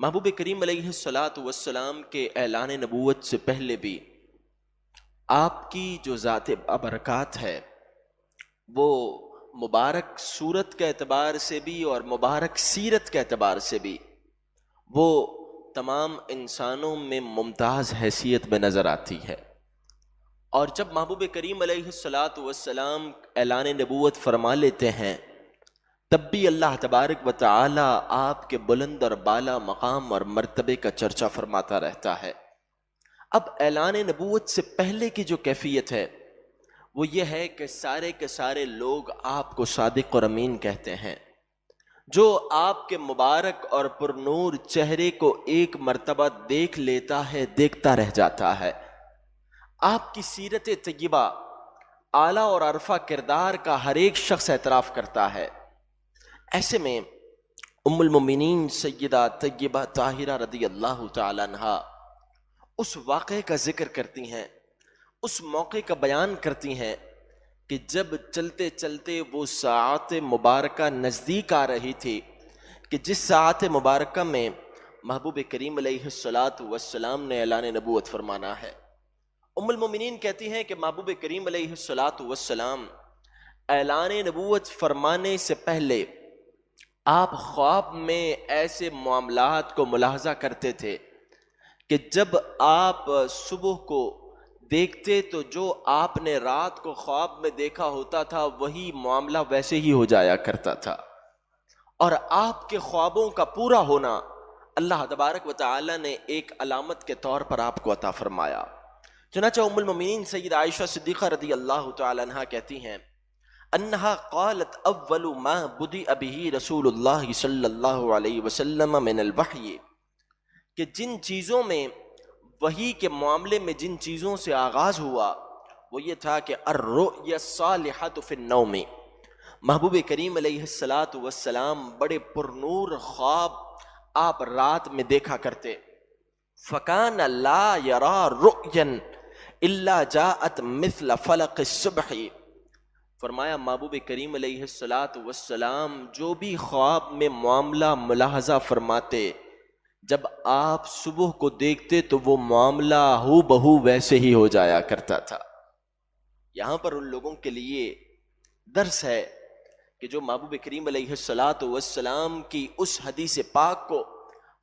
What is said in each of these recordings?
محبوب کریم علیہ الصلاۃ والسلام کے اعلان نبوت سے پہلے بھی آپ کی جو ذات برکات ہے وہ مبارک صورت کے اعتبار سے بھی اور مبارک سیرت کے اعتبار سے بھی وہ تمام انسانوں میں ممتاز حیثیت میں نظر آتی ہے۔ اور جب محبوب کریم علیہ الصلاۃ والسلام اعلان نبوت فرما لیتے ہیں تب بھی اللہ تبارک و تعالی آپ کے بلند اور بالا مقام اور مرتبے کا چرچا فرماتا رہتا ہے۔ اب اعلان نبوت سے پہلے کی جو کیفیت ہے وہ یہ ہے کہ سارے کے سارے لوگ آپ کو صادق اور امین کہتے ہیں۔ جو آپ کے مبارک اور پرنور چہرے کو ایک مرتبہ دیکھ لیتا ہے دیکھتا رہ جاتا ہے۔ آپ کی سیرت طیبہ، اعلیٰ اور عرفہ کردار کا ہر ایک شخص اعتراف کرتا ہے۔ ایسے میں ام المؤمنین سیدہ طیبہ طاہرہ رضی اللہ تعالی عنہا اس واقعے کا ذکر کرتی ہیں، اس موقع کا بیان کرتی ہیں کہ جب چلتے چلتے وہ ساعت مبارکہ نزدیک آ رہی تھی کہ جس ساعت مبارکہ میں محبوب کریم علیہ الصلاۃ والسلام نے اعلان نبوت فرمانا ہے۔ ام المؤمنین کہتی ہیں کہ محبوب کریم علیہ الصلاۃ والسلام اعلان نبوت فرمانے سے پہلے آپ خواب میں ایسے معاملات کو ملاحظہ کرتے تھے کہ جب آپ صبح کو دیکھتے تو جو آپ نے رات کو خواب میں دیکھا ہوتا تھا وہی معاملہ ویسے ہی ہو جایا کرتا تھا، اور آپ کے خوابوں کا پورا ہونا اللہ تبارک و تعالی نے ایک علامت کے طور پر آپ کو عطا فرمایا۔ چنانچہ ام المؤمنین سیدہ عائشہ صدیقہ رضی اللہ تعالی عنہا کہتی ہیں انہا قالت اول ما بدأ به رسول اللہ صلی اللہ علیہ وسلم من الوحی، کہ جن چیزوں میں وحی کے معاملے میں جن چیزوں سے آغاز ہوا وہ یہ تھا کہ الرؤیا الصالحۃ فی النوم، محبوب کریم علیہ الصلاۃ والسلام بڑے پرنور خواب آپ رات میں دیکھا کرتے۔ فکان لا یرا رؤیا الا جاءت مثل فلق الصبح، فرمایا محبوب کریم علیہ الصلاۃ والسلام جو بھی خواب میں معاملہ ملاحظہ فرماتے جب آپ صبح کو دیکھتے تو وہ معاملہ ہو بہو ویسے ہی ہو جایا کرتا تھا۔ یہاں پر ان لوگوں کے لیے درس ہے کہ جو محبوب کریم علیہ الصلاۃ والسلام کی اس حدیث پاک کو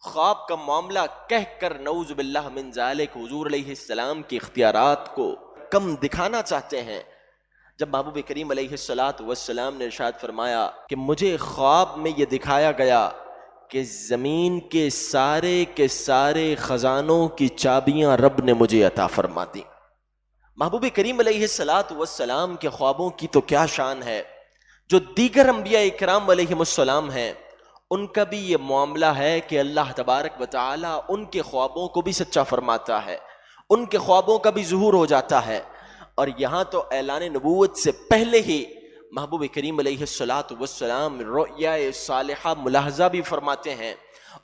خواب کا معاملہ کہہ کر نعوذ باللہ من ذالک حضور علیہ السلام کے اختیارات کو کم دکھانا چاہتے ہیں، جب محبوب کریم علیہ الصلاۃ والسلام نے ارشاد فرمایا کہ مجھے خواب میں یہ دکھایا گیا کہ زمین کے سارے خزانوں کی چابیاں رب نے مجھے عطا فرما دی۔ محبوب کریم علیہ الصلاۃ والسلام کے خوابوں کی تو کیا شان ہے، جو دیگر انبیاء اکرام علیہم السلام ہیں ان کا بھی یہ معاملہ ہے کہ اللہ تبارک و تعالی ان کے خوابوں کو بھی سچا فرماتا ہے، ان کے خوابوں کا بھی ظہور ہو جاتا ہے۔ اور یہاں تو اعلان نبوت سے پہلے ہی محبوب کریم علیہ الصلاۃ والسلام رؤیا صالحہ ملاحظہ بھی فرماتے ہیں،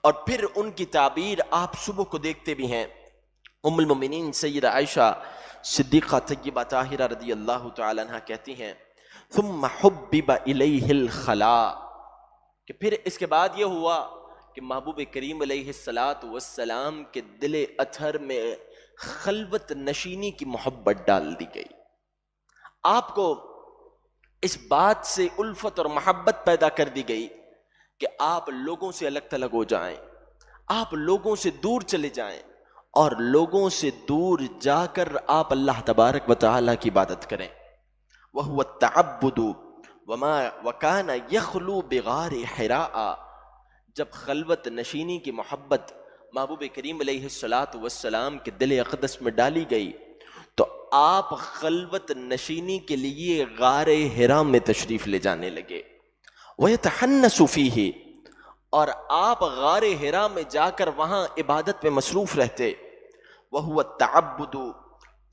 اور پھر ان کی تعبیر آپ صبح کو دیکھتے بھی ہیں۔ ام المؤمنین سیدہ عائشہ صدیقہ طیبہ طاہرہ رضی اللہ تعالی عنہ کہتی ہیں ثم حبب الیہ الخلاء، کہ پھر اس کے بعد یہ ہوا کہ محبوب کریم علیہ الصلاۃ والسلام کے دل اطہر میں خلوت نشینی کی محبت ڈال دی گئی۔ آپ کو اس بات سے الفت اور محبت پیدا کر دی گئی کہ آپ لوگوں سے الگ تھلگ ہو جائیں، آپ لوگوں سے دور چلے جائیں، اور لوگوں سے دور جا کر آپ اللہ تبارک و تعالیٰ کی عبادت کریں۔ وَهُوَ التَّعَبُّدُ وَكَانَ يَخْلُو بِغَارِ حِرَاءَ، جب خلوت نشینی کی محبت محبوب کریم علیہ الصلاۃ والسلام کے دل اقدس میں ڈالی گئی تو آپ خلوت نشینی کے لیے غار حرا میں تشریف لے جانے لگے۔ وَيَتَحَنَّسُ فِيهِ، اور آپ غار حرا میں جا کر وہاں عبادت میں مصروف رہتے۔ وَهُوَ التَّعَبُّدُ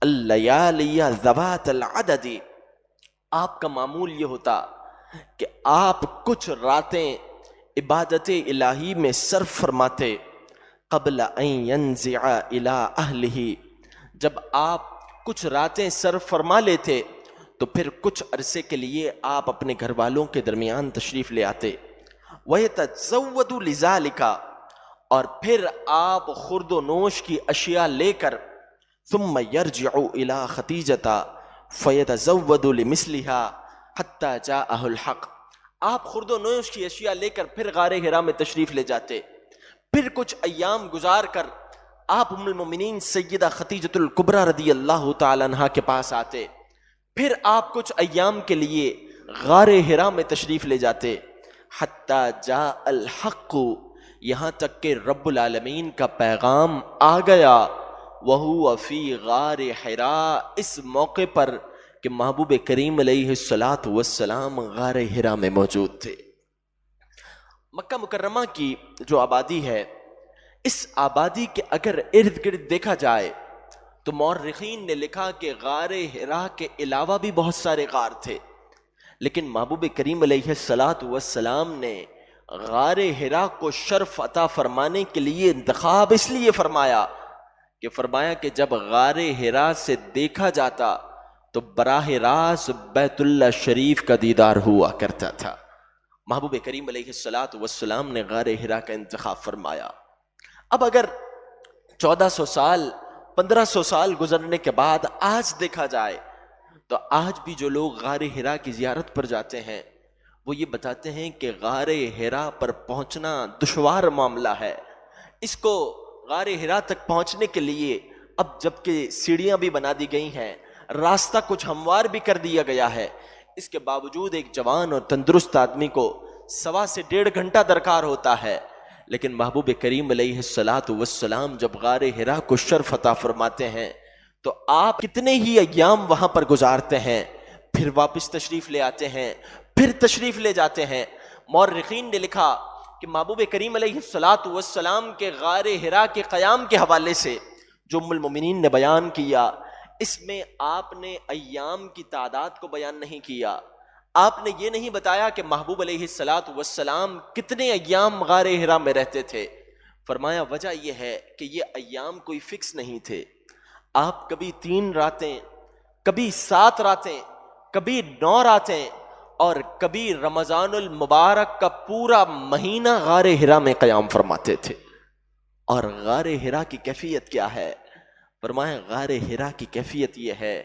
اللَّيَالِيَ ذَوَاتَ الْعَدَدِ، آپ کا معمول یہ ہوتا کہ آپ کچھ راتیں عبادت الہی میں صرف فرماتے قبل ان ينزع الى اہلہ، جب آپ کچھ راتیں صرف فرما لیتے تو پھر کچھ عرصے کے لیے آپ اپنے گھر والوں کے درمیان تشریف لے آتے۔ وَيَتَزَوَّدُ لِذَلِكَ، اور پھر آپ خورد و نوش کی اشیاء لے کر ثم یرجع الی خدیجہ فیتزود لمثلها حتی جاءہ الحق، آپ خورد و نوش کی اشیاء لے کر پھر غار حرا میں تشریف لے جاتے، پھر کچھ ایام گزار کر آپ ام المومنین سیدہ خدیجۃ الکبریٰ رضی اللہ تعالی عنہا کے پاس آتے، پھر آپ کچھ ایام کے لیے غار حرا میں تشریف لے جاتے، حتی جاء الحق، یہاں تک کہ رب العالمین کا پیغام آ گیا، وَهُوَ فِي غار حرا، اس موقع پر کہ محبوب کریم علیہ السلام غار حرا میں موجود تھے۔ مکہ مکرمہ کی جو آبادی ہے، اس آبادی کے اگر ارد گرد دیکھا جائے تو مورخین نے لکھا کہ غار حرا کے علاوہ بھی بہت سارے غار تھے، لیکن محبوب کریم علیہ السلام نے غار حرا کو شرف عطا فرمانے کے لیے انتخاب اس لیے فرمایا کہ جب غار حرا سے دیکھا جاتا تو براہ راست بیت اللہ شریف کا دیدار ہوا کرتا تھا۔ محبوب کریم علیہ السلام نے غار حرا کا انتخاب فرمایا۔ اب اگر 1400 سال 1500 سال گزرنے کے بعد آج دیکھا جائے تو آج بھی جو لوگ غار حرا کی زیارت پر جاتے ہیں وہ یہ بتاتے ہیں کہ غار حرا پر پہنچنا دشوار معاملہ ہے۔ اس کو غار حرا تک پہنچنے کے لیے اب جبکہ سیڑھیاں بھی بنا دی گئی ہیں، راستہ کچھ ہموار بھی کر دیا گیا ہے، اس کے باوجود ایک جوان اور تندرست آدمی کو 1.25 سے 1.5 گھنٹہ درکار ہوتا ہے۔ لیکن محبوب کریم علیہ السلام جب غار حرا کو شرف عطا فرماتے ہیں تو آپ کتنے ہی ایام وہاں پر گزارتے ہیں، پھر واپس تشریف لے آتے ہیں، پھر تشریف لے جاتے ہیں۔ مورخین نے لکھا کہ محبوب کریم علیہ السلام کے غار حرا کے قیام کے حوالے سے جو ام المومنین نے بیان کیا، اس میں آپ نے ایام کی تعداد کو بیان نہیں کیا، آپ نے یہ نہیں بتایا کہ محبوب علیہ السلام کتنے ایام غار حرا میں رہتے تھے۔ فرمایا وجہ یہ ہے کہ یہ ایام کوئی فکس نہیں تھے، آپ کبھی 3 راتیں، کبھی 7 راتیں، کبھی 9 راتیں اور کبھی رمضان المبارک کا پورا مہینہ غار حرا میں قیام فرماتے تھے۔ اور غار حرا کی کیفیت کیا ہے؟ فرمایا غار حرا کی کیفیت یہ ہے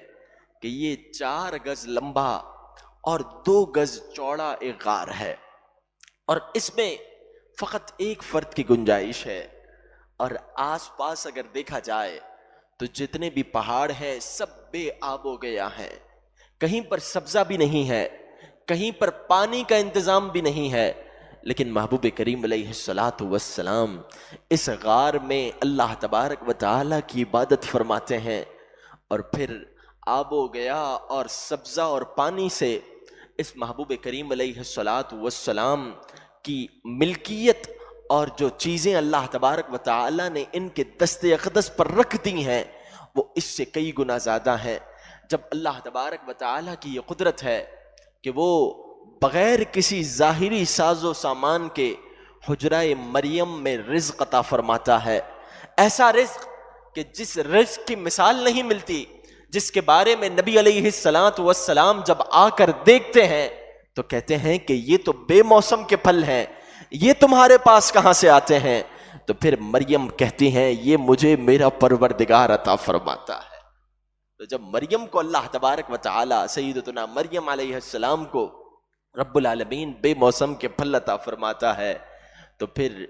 کہ یہ 4 گز لمبا اور 2 گز چوڑا ایک غار ہے، اور اس میں فقط ایک فرد کی گنجائش ہے، اور آس پاس اگر دیکھا جائے تو جتنے بھی پہاڑ ہیں سب بے آب و گیا ہیں، کہیں پر سبزہ بھی نہیں ہے، کہیں پر پانی کا انتظام بھی نہیں ہے، لیکن محبوب کریم علیہ السلام اس غار میں اللہ تبارک و تعالیٰ کی عبادت فرماتے ہیں، اور پھر آب و گیا اور سبزہ اور پانی سے اس محبوب کریم علیہ السلام کی ملکیت اور جو چیزیں اللہ تبارک و تعالیٰ نے ان کے دست اقدس پر رکھ دی ہیں وہ اس سے کئی گنا زیادہ ہیں۔ جب اللہ تبارک و تعالیٰ کی یہ قدرت ہے کہ وہ بغیر کسی ظاہری ساز و سامان کے حجرہ مریم میں رزق عطا فرماتا ہے، ایسا رزق کہ جس رزق کی مثال نہیں ملتی، جس کے بارے میں نبی علیہ السلام جب آ کر دیکھتے ہیں تو کہتے ہیں کہ یہ تو بے موسم کے پھل ہیں، یہ تمہارے پاس کہاں سے آتے ہیں؟ تو پھر مریم کہتی ہیں یہ مجھے میرا پروردگار عطا فرماتا ہے۔ تو جب مریم کو اللہ تبارک و تعالی، سیدتنا مریم علیہ السلام کو رب العالمین بے موسم کے پھل عطا فرماتا ہے تو پھر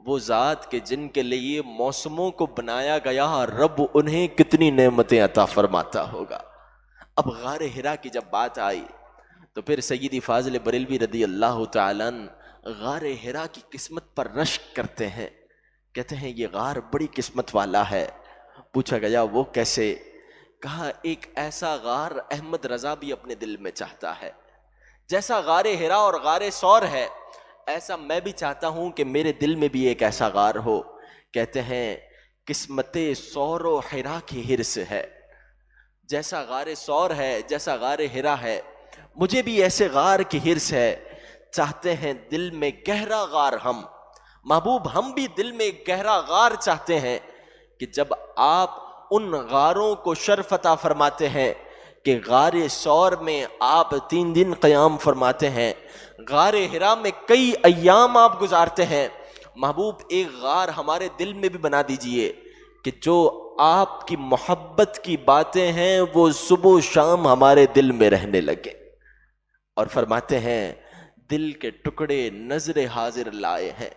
وہ ذات کے جن کے لیے موسموں کو بنایا گیا رب انہیں کتنی نعمتیں عطا فرماتا ہوگا۔ اب غار حرا کی جب بات آئی تو پھر سیدی فاضل بریلوی رضی اللہ تعالیٰ عنہ غار حرا کی قسمت پر رشک کرتے ہیں، کہتے ہیں یہ غار بڑی قسمت والا ہے۔ پوچھا گیا وہ کیسے؟ کہا ایک ایسا غار احمد رضا بھی اپنے دل میں چاہتا ہے، جیسا غار حرا اور غار ثور ہے ایسا میں بھی چاہتا ہوں کہ میرے دل میں بھی ایک ایسا غار ہو۔ کہتے ہیں قسمت ثور و حرا کی ہرس ہے، جیسا غار ثور ہے، جیسا غار حرا ہے، مجھے بھی ایسے غار کی ہرس ہے، چاہتے ہیں دل میں گہرا غار ہم، محبوب ہم بھی دل میں گہرا غار چاہتے ہیں کہ جب آپ ان غاروں کو شرف عطا فرماتے ہیں کہ غار ثور میں آپ 3 دن قیام فرماتے ہیں، غار حرا میں کئی ایام آپ گزارتے ہیں، محبوب ایک غار ہمارے دل میں بھی بنا دیجئے کہ جو آپ کی محبت کی باتیں ہیں وہ صبح و شام ہمارے دل میں رہنے لگے. اور فرماتے ہیں دل کے ٹکڑے نظر حاضر لائے ہیں.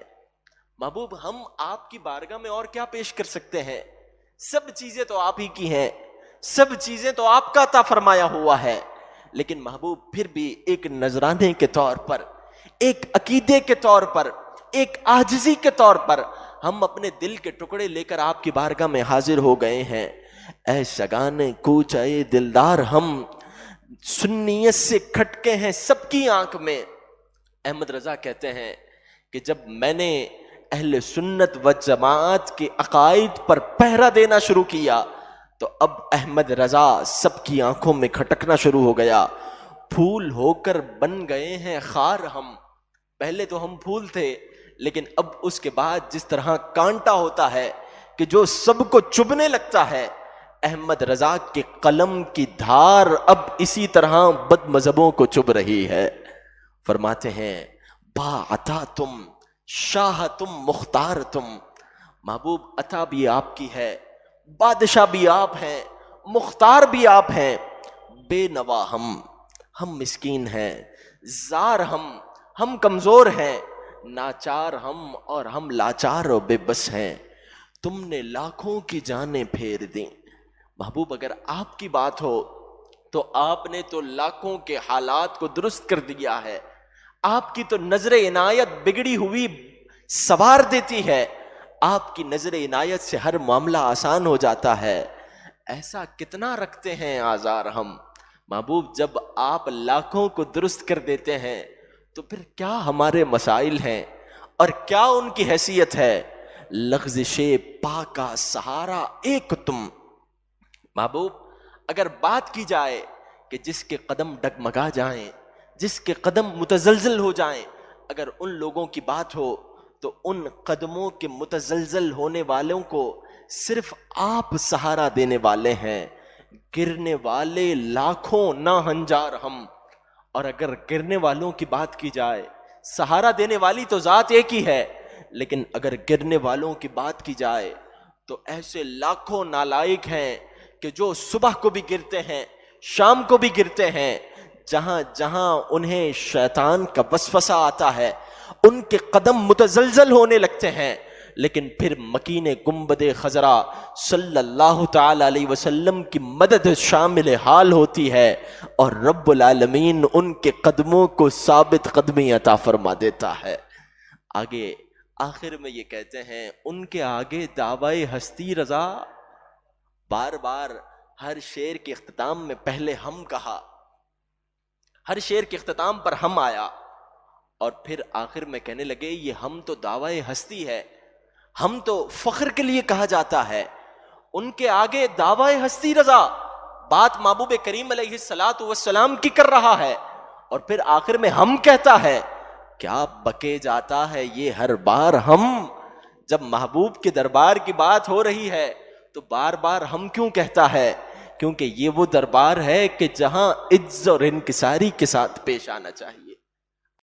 محبوب ہم آپ کی بارگاہ میں اور کیا پیش کر سکتے ہیں؟ سب چیزیں تو آپ ہی کی ہیں، سب چیزیں تو آپ کا عطا فرمایا ہوا ہے، لیکن محبوب پھر بھی ایک نذرانے کے طور پر، ایک عقیدے کے طور پر، ایک عاجزی کے طور پر ہم اپنے دل کے ٹکڑے لے کر آپ کی بارگاہ میں حاضر ہو گئے ہیں. اے شگانے کوچ اے دلدار، ہم سنیت سے کھٹکے ہیں سب کی آنکھ میں. احمد رضا کہتے ہیں کہ جب میں نے اہل سنت و جماعت کے عقائد پر پہرا دینا شروع کیا تو اب احمد رضا سب کی آنکھوں میں کھٹکنا شروع ہو گیا. پھول ہو کر بن گئے ہیں خار ہم. پہلے تو ہم پھول تھے، لیکن اب اس کے بعد جس طرح کانٹا ہوتا ہے کہ جو سب کو چبھنے لگتا ہے، احمد رضا کے قلم کی دھار اب اسی طرح بد مذہبوں کو چبھ رہی ہے. فرماتے ہیں با عطا تم شاہ تم مختار تم. محبوب عطا بھی آپ کی ہے، بادشاہ بھی آپ ہیں، مختار بھی آپ ہیں. بے نوا ہم مسکین ہیں، زار ہم کمزور ہیں، ناچار ہم اور ہم لاچار و بے بس ہیں. تم نے لاکھوں کی جانیں پھیر دیں. محبوب اگر آپ کی بات ہو تو آپ نے تو لاکھوں کے حالات کو درست کر دیا ہے. آپ کی تو نظر عنایت بگڑی ہوئی سوار دیتی ہے. آپ کی نظر عنایت سے ہر معاملہ آسان ہو جاتا ہے. ایسا کتنا رکھتے ہیں آزار ہم. محبوب جب آپ لاکھوں کو درست کر دیتے ہیں تو پھر کیا ہمارے مسائل ہیں اور کیا ان کی حیثیت ہے. لغزش پا کا سہارا ایک تم. محبوب اگر بات کی جائے کہ جس کے قدم ڈگمگا جائیں، جس کے قدم متزلزل ہو جائیں، اگر ان لوگوں کی بات ہو تو ان قدموں کے متزلزل ہونے والوں کو صرف آپ سہارا دینے والے ہیں. گرنے والے لاکھوں نہ ہنجار ہم. اور اگر گرنے والوں کی بات کی جائے، سہارا دینے والی تو ذات ایک ہی ہے، لیکن اگر گرنے والوں کی بات کی جائے تو ایسے لاکھوں نالائق ہیں کہ جو صبح کو بھی گرتے ہیں، شام کو بھی گرتے ہیں. جہاں جہاں انہیں شیطان کا وسوسہ آتا ہے ان کے قدم متزلزل ہونے لگتے ہیں، لیکن پھر مکین گنبد خضرا صلی اللہ تعالی علیہ وسلم کی مدد شامل حال ہوتی ہے اور رب العالمین ان کے قدموں کو ثابت قدمی عطا فرما دیتا ہے. آگے آخر میں یہ کہتے ہیں ان کے آگے دعوی ہستی رضا. بار بار ہر شعر کے اختتام میں پہلے ہم کہا، ہر شعر کے اختتام پر ہم آیا، اور پھر آخر میں کہنے لگے یہ ہم تو دعوی ہستی ہے، ہم تو فخر کے لیے کہا جاتا ہے. ان کے آگے دعوی ہستی رضا. بات محبوب کریم علیہ الصلوۃ والسلام کی کر رہا ہے اور پھر آخر میں ہم کہتا ہے. کیا بکے جاتا ہے یہ ہر بار ہم. جب محبوب کے دربار کی بات ہو رہی ہے تو بار بار ہم کیوں کہتا ہے؟ کیونکہ یہ وہ دربار ہے کہ جہاں عجز اور انکساری کے ساتھ پیش آنا چاہیے.